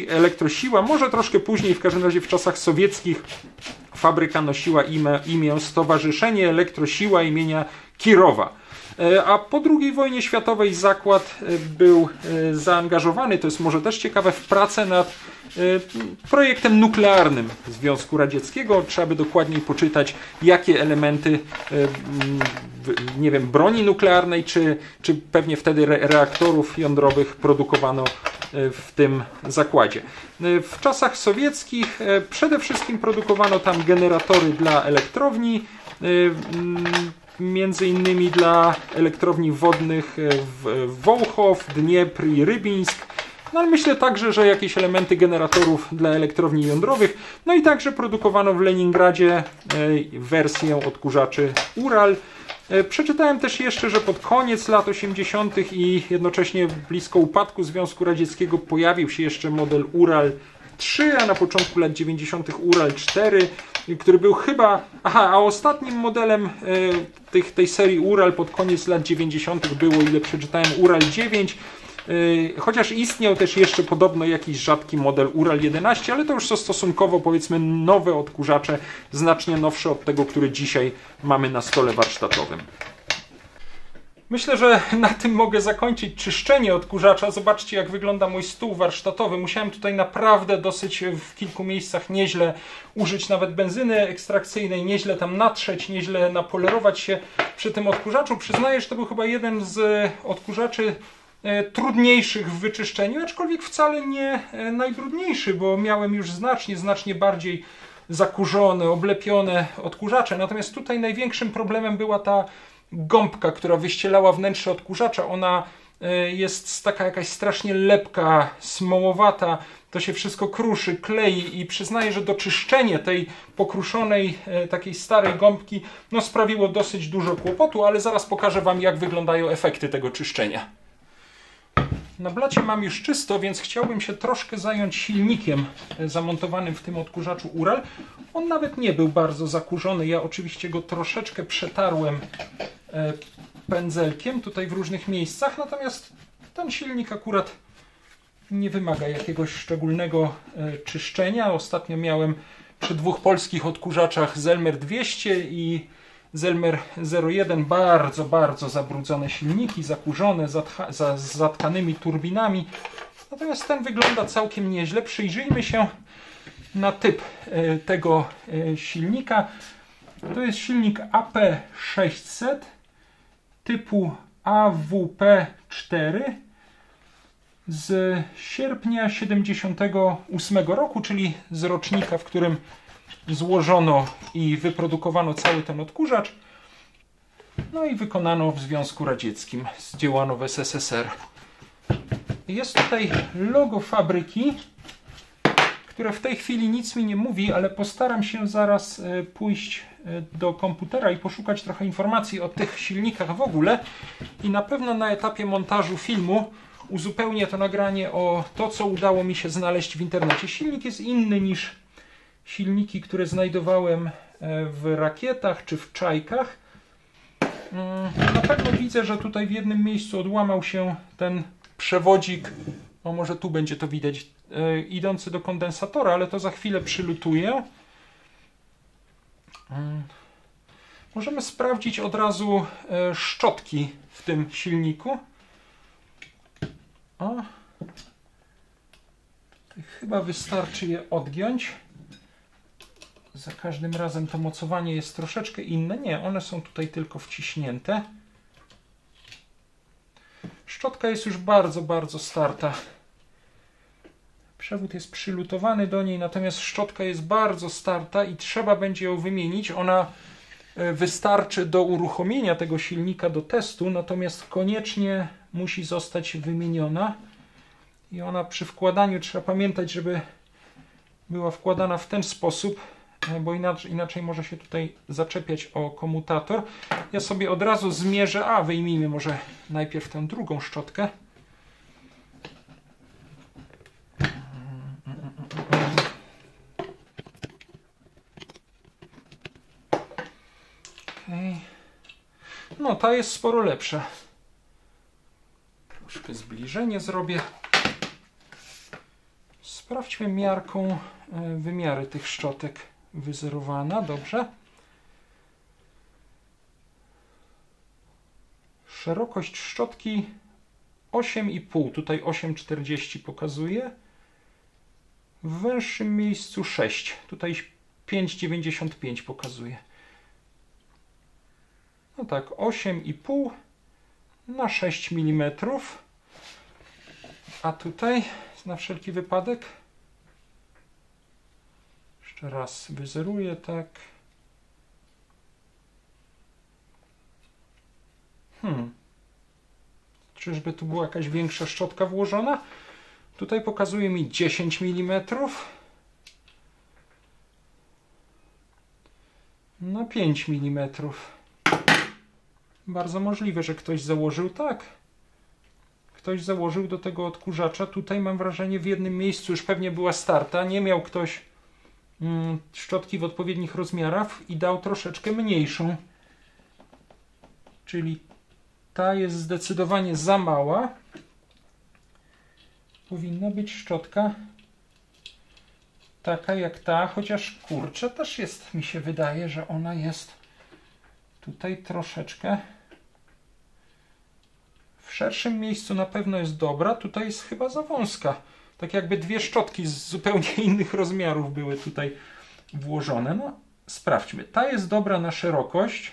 [SPEAKER 1] Elektrosiła. Może troszkę później, w każdym razie w czasach sowieckich, fabryka nosiła imię Stowarzyszenie Elektrosiła imienia Kirowa. A po II wojnie światowej zakład był zaangażowany, to jest może też ciekawe, w pracę nad projektem nuklearnym Związku Radzieckiego. Trzeba by dokładniej poczytać, jakie elementy, nie wiem, broni nuklearnej, czy pewnie wtedy reaktorów jądrowych produkowano w tym zakładzie. W czasach sowieckich przede wszystkim produkowano tam generatory dla elektrowni, między innymi dla elektrowni wodnych w Wołchow, Dniepr i Rybińsk. No ale myślę także, że jakieś elementy generatorów dla elektrowni jądrowych. No i także produkowano w Leningradzie wersję odkurzaczy Ural. Przeczytałem też jeszcze, że pod koniec lat 80. i jednocześnie blisko upadku Związku Radzieckiego pojawił się jeszcze model Ural 3, a na początku lat 90. Ural 4. który był chyba... Aha, a ostatnim modelem tej serii Ural pod koniec lat 90. było, ile przeczytałem, Ural 9. Chociaż istniał też jeszcze podobno jakiś rzadki model Ural 11, ale to już są stosunkowo, powiedzmy, nowe odkurzacze, znacznie nowsze od tego, który dzisiaj mamy na stole warsztatowym. Myślę, że na tym mogę zakończyć czyszczenie odkurzacza. Zobaczcie, jak wygląda mój stół warsztatowy. Musiałem tutaj naprawdę dosyć w kilku miejscach nieźle użyć nawet benzyny ekstrakcyjnej, nieźle tam natrzeć, nieźle napolerować się przy tym odkurzaczu. Przyznaję, że to był chyba jeden z odkurzaczy trudniejszych w wyczyszczeniu, aczkolwiek wcale nie najtrudniejszy, bo miałem już znacznie bardziej zakurzone, oblepione odkurzacze. Natomiast tutaj największym problemem była ta gąbka, która wyścielała wnętrze odkurzacza. Ona jest taka jakaś strasznie lepka, smołowata, to się wszystko kruszy, klei i przyznaję, że doczyszczenie tej pokruszonej, takiej starej gąbki sprawiło dosyć dużo kłopotu, ale zaraz pokażę Wam, jak wyglądają efekty tego czyszczenia. Na blacie mam już czysto, więc chciałbym się troszkę zająć silnikiem zamontowanym w tym odkurzaczu Ural. On nawet nie był bardzo zakurzony. Ja oczywiście go troszeczkę przetarłem pędzelkiem tutaj w różnych miejscach, natomiast ten silnik akurat nie wymaga jakiegoś szczególnego czyszczenia. Ostatnio miałem przy dwóch polskich odkurzaczach Zelmer 200 i Zelmer 01 bardzo zabrudzone silniki, zakurzone, z zatkanymi turbinami. Natomiast ten wygląda całkiem nieźle. Przyjrzyjmy się na typ tego silnika. To jest silnik AP600 typu AWP4 z sierpnia 78 roku, czyli z rocznika, w którym złożono i wyprodukowano cały ten odkurzacz. No i wykonano w Związku Radzieckim, zdziałano w SSSR. Jest tutaj logo fabryki, które w tej chwili nic mi nie mówi, ale postaram się zaraz pójść do komputera i poszukać trochę informacji o tych silnikach w ogóle. I na pewno na etapie montażu filmu uzupełnię to nagranie o to, co udało mi się znaleźć w internecie. Silnik jest inny niż silniki, które znajdowałem w rakietach czy w czajkach. Na pewno widzę, że tutaj w jednym miejscu odłamał się ten przewodzik, no może tu będzie to widać, idący do kondensatora, ale to za chwilę przylutuję. Możemy sprawdzić od razu szczotki w tym silniku. O, chyba wystarczy je odgiąć. Za każdym razem to mocowanie jest troszeczkę inne. Nie, one są tutaj tylko wciśnięte. Szczotka jest już bardzo starta. Przewód jest przylutowany do niej, natomiast szczotka jest bardzo starta i trzeba będzie ją wymienić. Ona wystarczy do uruchomienia tego silnika do testu, natomiast koniecznie musi zostać wymieniona. I ona przy wkładaniu trzeba pamiętać, żeby była wkładana w ten sposób, bo inaczej może się tutaj zaczepiać o komutator. Ja sobie od razu zmierzę, wyjmijmy może najpierw tę drugą szczotkę. Okay. No, ta jest sporo lepsza. Troszkę zbliżenie zrobię. Sprawdźmy miarką wymiary tych szczotek. Wyzerowana, dobrze. Szerokość szczotki 8,5, tutaj 8,40 pokazuje. W węższym miejscu 6, tutaj 5,95 pokazuje. No tak, 8,5 na 6 mm. A tutaj na wszelki wypadek jeszcze raz wyzeruję, tak. Czyżby tu była jakaś większa szczotka włożona? Tutaj pokazuje mi 10 mm na 5 mm. Bardzo możliwe, że ktoś założył tak. Ktoś założył do tego odkurzacza. Tutaj mam wrażenie, w jednym miejscu już pewnie była starta. Nie miał ktoś szczotki w odpowiednich rozmiarach i dał troszeczkę mniejszą. Czyli ta jest zdecydowanie za mała. Powinna być szczotka taka jak ta, chociaż kurczę, też jest, mi się wydaje, że ona jest tutaj troszeczkę w szerszym miejscu na pewno jest dobra, tutaj jest chyba za wąska. Tak jakby dwie szczotki z zupełnie innych rozmiarów były tutaj włożone. No, sprawdźmy. Ta jest dobra na szerokość.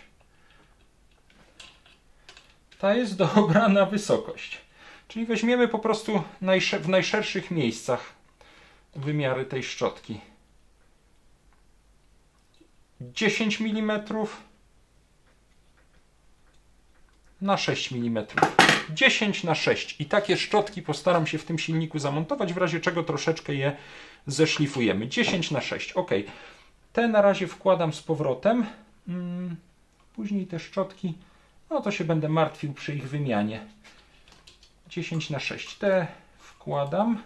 [SPEAKER 1] Ta jest dobra na wysokość. Czyli weźmiemy po prostu w najszerszych miejscach wymiary tej szczotki. 10 mm na 6 mm. 10 na 6. I takie szczotki postaram się w tym silniku zamontować, w razie czego troszeczkę je zeszlifujemy. 10 na 6. Ok. Te na razie wkładam z powrotem. Później te szczotki, no to się będę martwił przy ich wymianie. 10 na 6. Te wkładam.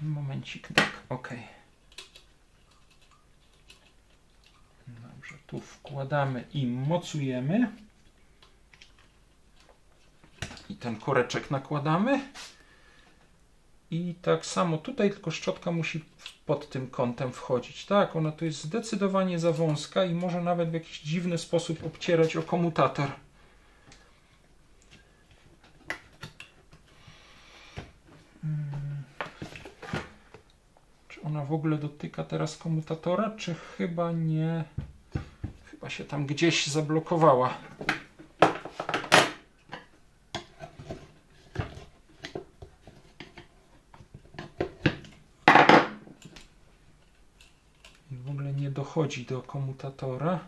[SPEAKER 1] Momencik, tak, ok. Dobrze, tu wkładamy i mocujemy. I ten koreczek nakładamy. I tak samo tutaj, tylko szczotka musi pod tym kątem wchodzić. Tak, ona tu jest zdecydowanie za wąska i może nawet w jakiś dziwny sposób obcierać o komutator. Czy ona w ogóle dotyka teraz komutatora, czy chyba nie? Chyba się tam gdzieś zablokowała. W ogóle nie dochodzi do komutatora.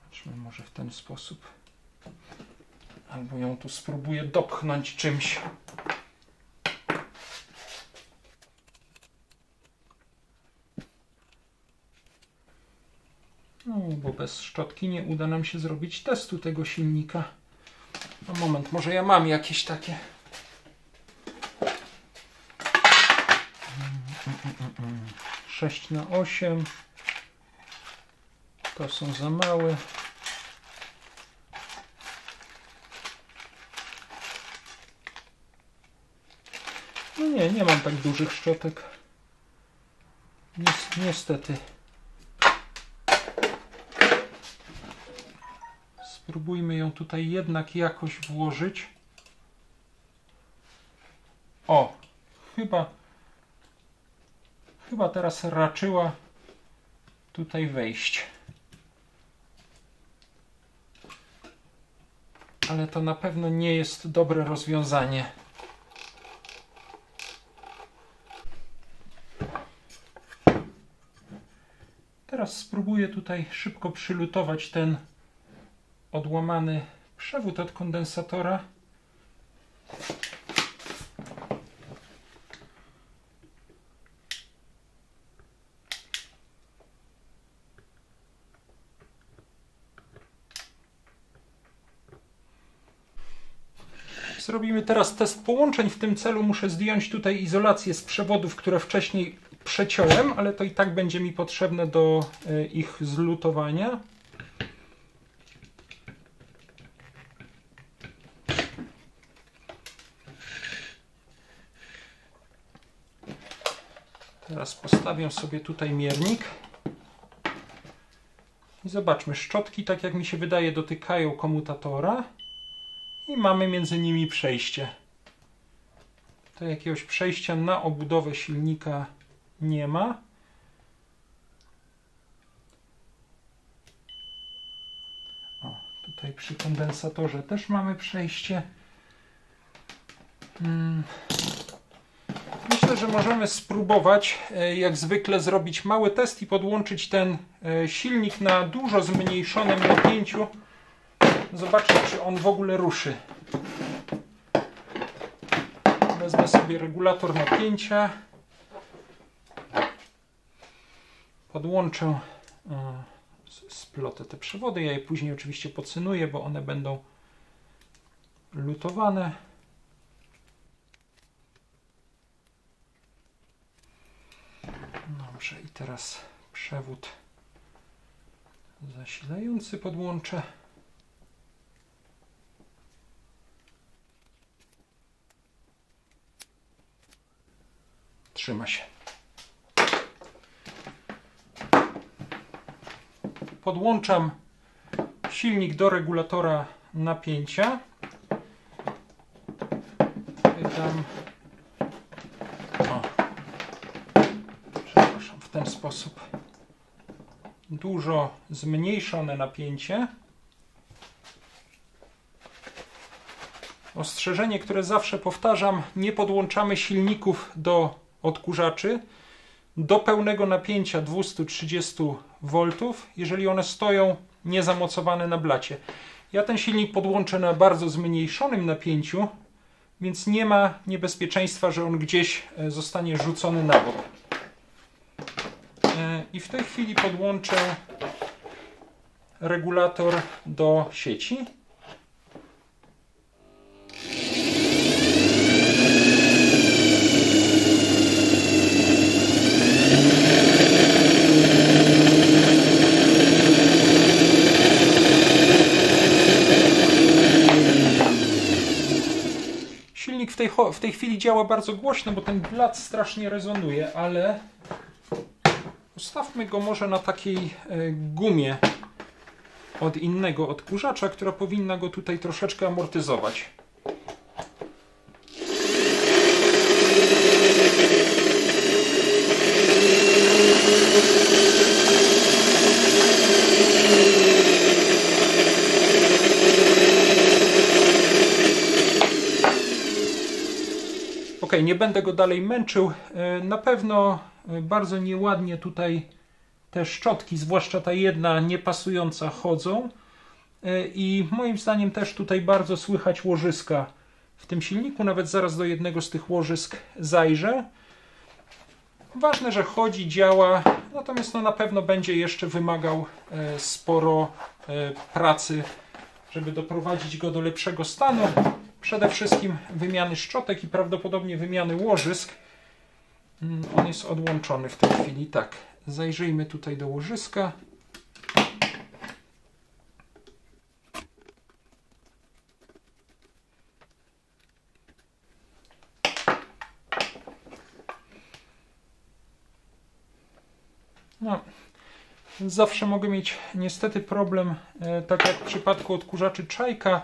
[SPEAKER 1] Zobaczmy może w ten sposób. Albo ją tu spróbuję dopchnąć czymś. No, bo bez szczotki nie uda nam się zrobić testu tego silnika. No moment, może ja mam jakieś takie. 6 na 8. To są za małe. No nie mam tak dużych szczotek. Niestety. Spróbujmy ją tutaj jednak jakoś włożyć. O, chyba teraz raczyła tutaj wejść. Ale to na pewno nie jest dobre rozwiązanie. Teraz spróbuję tutaj szybko przylutować ten odłamany przewód od kondensatora. Zrobimy teraz test połączeń. W tym celu muszę zdjąć tutaj izolację z przewodów, które wcześniej przeciąłem, ale to i tak będzie mi potrzebne do ich zlutowania. Teraz postawię sobie tutaj miernik. I zobaczmy, szczotki, tak jak mi się wydaje, dotykają komutatora. I mamy między nimi przejście. To jakiegoś przejścia na obudowę silnika nie ma. O, tutaj przy kondensatorze też mamy przejście. Myślę, że możemy spróbować jak zwykle zrobić mały test i podłączyć ten silnik na dużo zmniejszonym napięciu. Zobaczmy, czy on w ogóle ruszy. Wezmę sobie regulator napięcia. Podłączę, splotę te przewody. Ja je później oczywiście pocynuję, bo one będą lutowane. Dobrze, i teraz przewód zasilający podłączę. Trzyma się. Podłączam silnik do regulatora napięcia. Dam, przepraszam, w ten sposób dużo zmniejszone napięcie. Ostrzeżenie, które zawsze powtarzam: nie podłączamy silników do odkurzaczy do pełnego napięcia 230 V, jeżeli one stoją niezamocowane na blacie. Ja ten silnik podłączę na bardzo zmniejszonym napięciu, więc nie ma niebezpieczeństwa, że on gdzieś zostanie rzucony na bok. I w tej chwili podłączę regulator do sieci. Silnik w tej chwili działa bardzo głośno, bo ten blat strasznie rezonuje, ale ustawmy go może na takiej gumie od innego odkurzacza, która powinna go tutaj troszeczkę amortyzować. Ok, nie będę go dalej męczył. Na pewno bardzo nieładnie tutaj te szczotki, zwłaszcza ta jedna niepasująca, chodzą. I moim zdaniem też tutaj bardzo słychać łożyska w tym silniku. Nawet zaraz do jednego z tych łożysk zajrzę. Ważne, że chodzi, działa, natomiast no na pewno będzie jeszcze wymagał sporo pracy, żeby doprowadzić go do lepszego stanu. Przede wszystkim wymiany szczotek i prawdopodobnie wymiany łożysk. On jest odłączony w tej chwili. Tak, zajrzyjmy tutaj do łożyska. No, zawsze mogę mieć niestety problem, tak jak w przypadku odkurzaczy Czajka,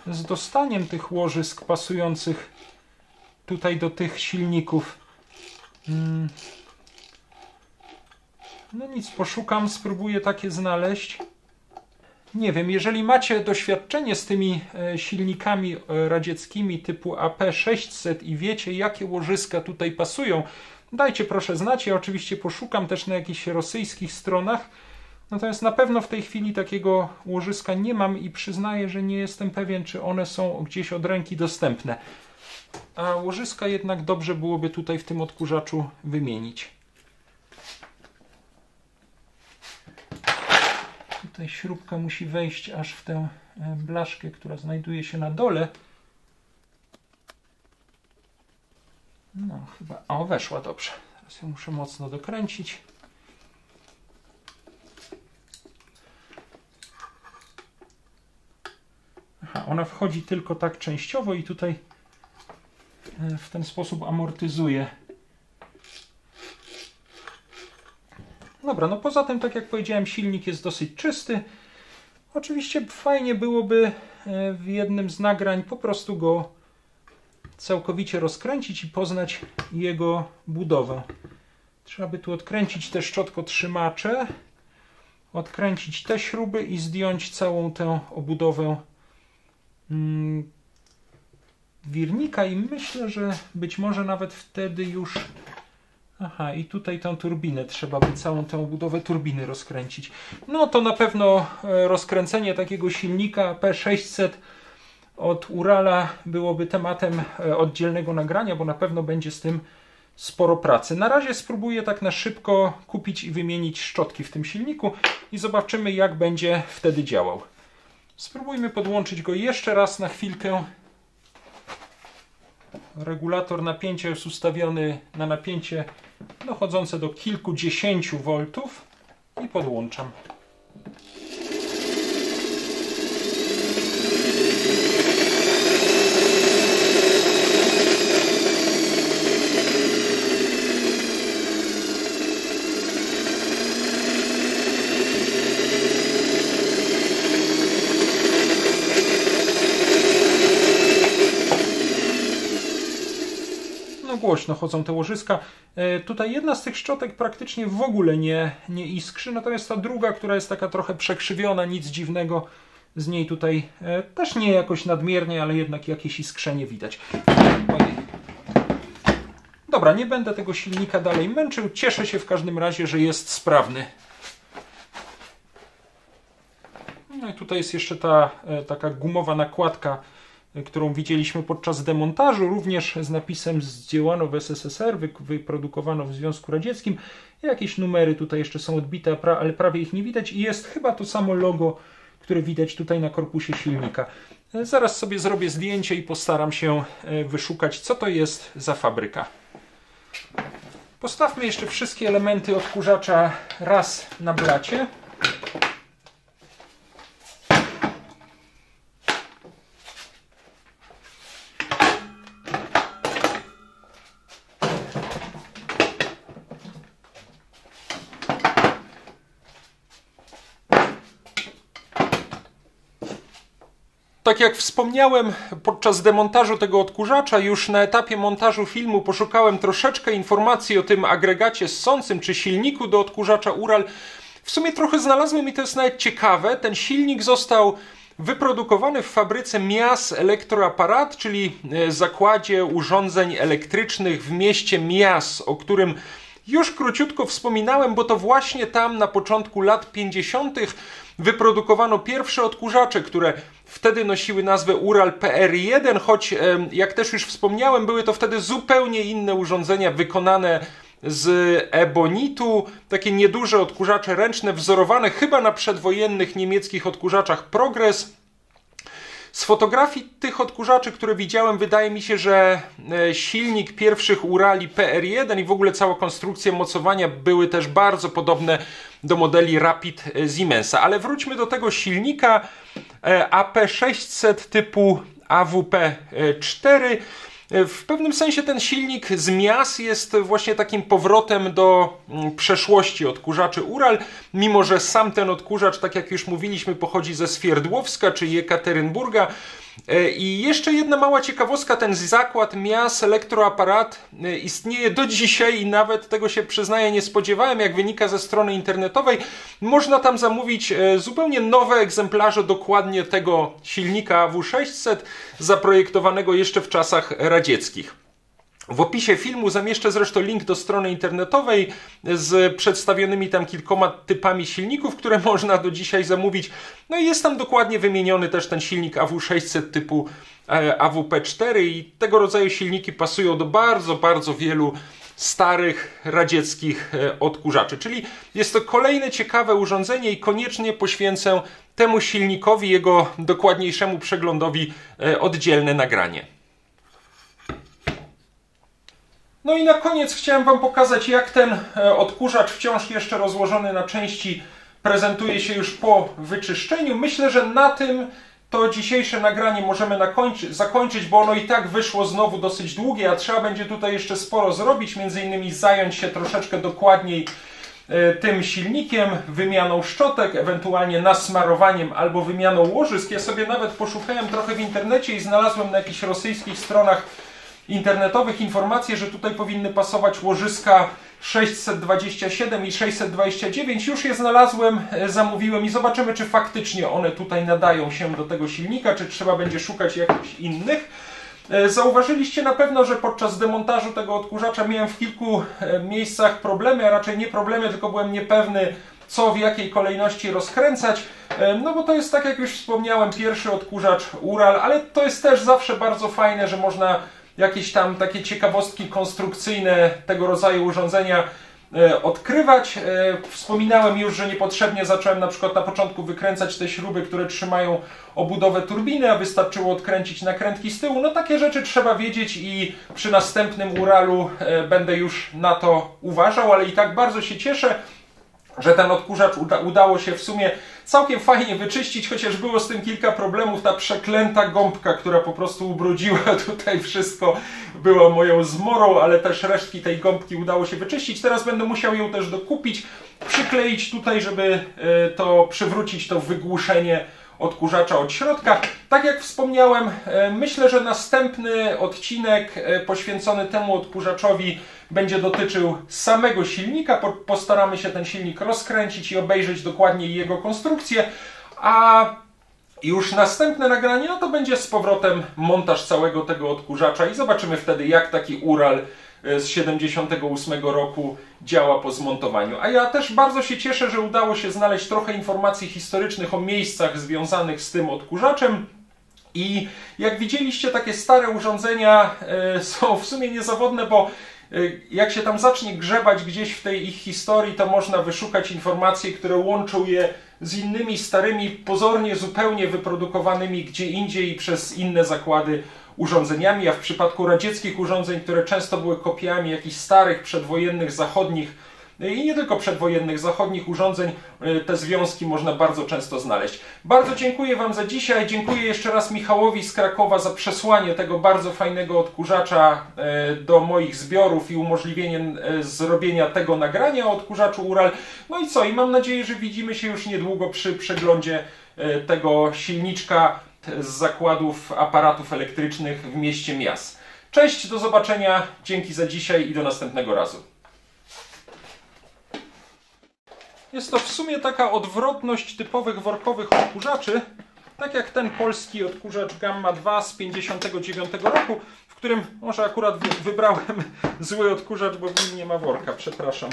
[SPEAKER 1] z dostaniem tych łożysk pasujących tutaj do tych silników. No nic, poszukam, spróbuję takie znaleźć. Nie wiem, jeżeli macie doświadczenie z tymi silnikami radzieckimi typu AP600 i wiecie, jakie łożyska tutaj pasują, dajcie proszę znać. Ja oczywiście poszukam też na jakichś rosyjskich stronach. Natomiast na pewno w tej chwili takiego łożyska nie mam i przyznaję, że nie jestem pewien, czy one są gdzieś od ręki dostępne. A łożyska jednak dobrze byłoby tutaj w tym odkurzaczu wymienić. Tutaj śrubka musi wejść aż w tę blaszkę, która znajduje się na dole. No chyba, o, weszła dobrze. Teraz ją muszę mocno dokręcić. Aha, ona wchodzi tylko tak częściowo i tutaj w ten sposób amortyzuje. Dobra, no poza tym, tak jak powiedziałem, silnik jest dosyć czysty. Oczywiście fajnie byłoby w jednym z nagrań po prostu go całkowicie rozkręcić i poznać jego budowę. Trzeba by tu odkręcić te szczotkotrzymacze, odkręcić te śruby i zdjąć całą tę obudowę wirnika i myślę, że być może nawet wtedy już... Aha, i tutaj tę turbinę trzeba by całą tę budowę turbiny rozkręcić. No to na pewno rozkręcenie takiego silnika P600 od Urala byłoby tematem oddzielnego nagrania, bo na pewno będzie z tym sporo pracy. Na razie spróbuję tak na szybko kupić i wymienić szczotki w tym silniku i zobaczymy, jak będzie wtedy działał. Spróbujmy podłączyć go jeszcze raz na chwilkę. Regulator napięcia jest ustawiony na napięcie dochodzące do kilkudziesięciu voltów i podłączam. Głośno chodzą te łożyska. Tutaj jedna z tych szczotek praktycznie w ogóle nie iskrzy, natomiast ta druga, która jest taka trochę przekrzywiona, nic dziwnego z niej tutaj też nie jakoś nadmiernie, ale jednak jakieś iskrzenie widać. Ojej. Dobra, nie będę tego silnika dalej męczył. Cieszę się w każdym razie, że jest sprawny. No i tutaj jest jeszcze ta taka gumowa nakładka, którą widzieliśmy podczas demontażu, również z napisem zdziełano w SSSR, wyprodukowano w Związku Radzieckim. Jakieś numery tutaj jeszcze są odbite, ale prawie ich nie widać i jest chyba to samo logo, które widać tutaj na korpusie silnika. Zaraz sobie zrobię zdjęcie i postaram się wyszukać, co to jest za fabryka. Postawmy jeszcze wszystkie elementy odkurzacza raz na blacie. Tak jak wspomniałem, podczas demontażu tego odkurzacza, już na etapie montażu filmu poszukałem troszeczkę informacji o tym agregacie ssącym, czy silniku do odkurzacza Ural. W sumie trochę znalazłem i to jest nawet ciekawe. Ten silnik został wyprodukowany w fabryce Mias Elektroaparat, czyli zakładzie urządzeń elektrycznych w mieście Mias, o którym już króciutko wspominałem, bo to właśnie tam na początku lat 50. wyprodukowano pierwsze odkurzacze, które wtedy nosiły nazwę Ural PR1, choć jak też już wspomniałem, były to wtedy zupełnie inne urządzenia wykonane z ebonitu, takie nieduże odkurzacze ręczne, wzorowane chyba na przedwojennych niemieckich odkurzaczach Progress. Z fotografii tych odkurzaczy, które widziałem, wydaje mi się, że silnik pierwszych Urali PR1 i w ogóle cała konstrukcja mocowania były też bardzo podobne do modeli Rapid Siemensa. Ale wróćmy do tego silnika AP600 typu AWP4. W pewnym sensie ten silnik z Mias jest właśnie takim powrotem do przeszłości odkurzaczy Ural, mimo że sam ten odkurzacz, tak jak już mówiliśmy, pochodzi ze Swierdłowska czy Jekaterynburga. I jeszcze jedna mała ciekawostka, ten zakład Mias Elektroaparat istnieje do dzisiaj i nawet tego się, przyznaję, nie spodziewałem, jak wynika ze strony internetowej. Można tam zamówić zupełnie nowe egzemplarze dokładnie tego silnika AW600, zaprojektowanego jeszcze w czasach radzieckich. W opisie filmu zamieszczę zresztą link do strony internetowej z przedstawionymi tam kilkoma typami silników, które można do dzisiaj zamówić. No i jest tam dokładnie wymieniony też ten silnik AW600 typu AWP4 i tego rodzaju silniki pasują do bardzo, bardzo wielu starych radzieckich odkurzaczy. Czyli jest to kolejne ciekawe urządzenie i koniecznie poświęcę temu silnikowi, jego dokładniejszemu przeglądowi oddzielne nagranie. No i na koniec chciałem Wam pokazać, jak ten odkurzacz wciąż jeszcze rozłożony na części prezentuje się już po wyczyszczeniu. Myślę, że na tym to dzisiejsze nagranie możemy zakończyć, bo ono i tak wyszło znowu dosyć długie, a trzeba będzie tutaj jeszcze sporo zrobić, między innymi zająć się troszeczkę dokładniej tym silnikiem, wymianą szczotek, ewentualnie nasmarowaniem albo wymianą łożysk. Ja sobie nawet poszukałem trochę w internecie i znalazłem na jakichś rosyjskich stronach internetowych informacje, że tutaj powinny pasować łożyska 627 i 629. Już je znalazłem, zamówiłem i zobaczymy, czy faktycznie one tutaj nadają się do tego silnika, czy trzeba będzie szukać jakichś innych. Zauważyliście na pewno, że podczas demontażu tego odkurzacza miałem w kilku miejscach problemy, a raczej nie problemy, tylko byłem niepewny, co w jakiej kolejności rozkręcać. No bo to jest, tak jak już wspomniałem, pierwszy odkurzacz Ural, ale to jest też zawsze bardzo fajne, że można jakieś tam takie ciekawostki konstrukcyjne tego rodzaju urządzenia odkrywać. Wspominałem już, że niepotrzebnie zacząłem na przykład na początku wykręcać te śruby, które trzymają obudowę turbiny, a wystarczyło odkręcić nakrętki z tyłu. No takie rzeczy trzeba wiedzieć i przy następnym Uralu będę już na to uważał, ale i tak bardzo się cieszę, że ten odkurzacz udało się w sumie całkiem fajnie wyczyścić, chociaż było z tym kilka problemów. Ta przeklęta gąbka, która po prostu ubrudziła tutaj wszystko, była moją zmorą, ale też resztki tej gąbki udało się wyczyścić. Teraz będę musiał ją też dokupić, przykleić tutaj, żeby to przywrócić to wygłuszenie odkurzacza od środka. Tak jak wspomniałem, myślę, że następny odcinek poświęcony temu odkurzaczowi będzie dotyczył samego silnika. Postaramy się ten silnik rozkręcić i obejrzeć dokładnie jego konstrukcję, a już następne nagranie, no to będzie z powrotem montaż całego tego odkurzacza i zobaczymy wtedy, jak taki Ural z 78 roku działa po zmontowaniu. A ja też bardzo się cieszę, że udało się znaleźć trochę informacji historycznych o miejscach związanych z tym odkurzaczem. I jak widzieliście, takie stare urządzenia są w sumie niezawodne, bo jak się tam zacznie grzebać gdzieś w tej ich historii, to można wyszukać informacje, które łączą je z innymi starymi, pozornie zupełnie wyprodukowanymi gdzie indziej i przez inne zakłady urządzeniami, a w przypadku radzieckich urządzeń, które często były kopiami jakichś starych, przedwojennych, zachodnich i nie tylko przedwojennych, zachodnich urządzeń, te związki można bardzo często znaleźć. Bardzo dziękuję Wam za dzisiaj. Dziękuję jeszcze raz Michałowi z Krakowa za przesłanie tego bardzo fajnego odkurzacza do moich zbiorów i umożliwienie zrobienia tego nagrania o odkurzaczu Ural. No i co? I mam nadzieję, że widzimy się już niedługo przy przeglądzie tego silniczka z zakładów aparatów elektrycznych w mieście Mias. Cześć, do zobaczenia, dzięki za dzisiaj i do następnego razu. Jest to w sumie taka odwrotność typowych workowych odkurzaczy, tak jak ten polski odkurzacz Gamma 2 z 59 roku, w którym może akurat wybrałem zły odkurzacz, bo w nim nie ma worka, przepraszam.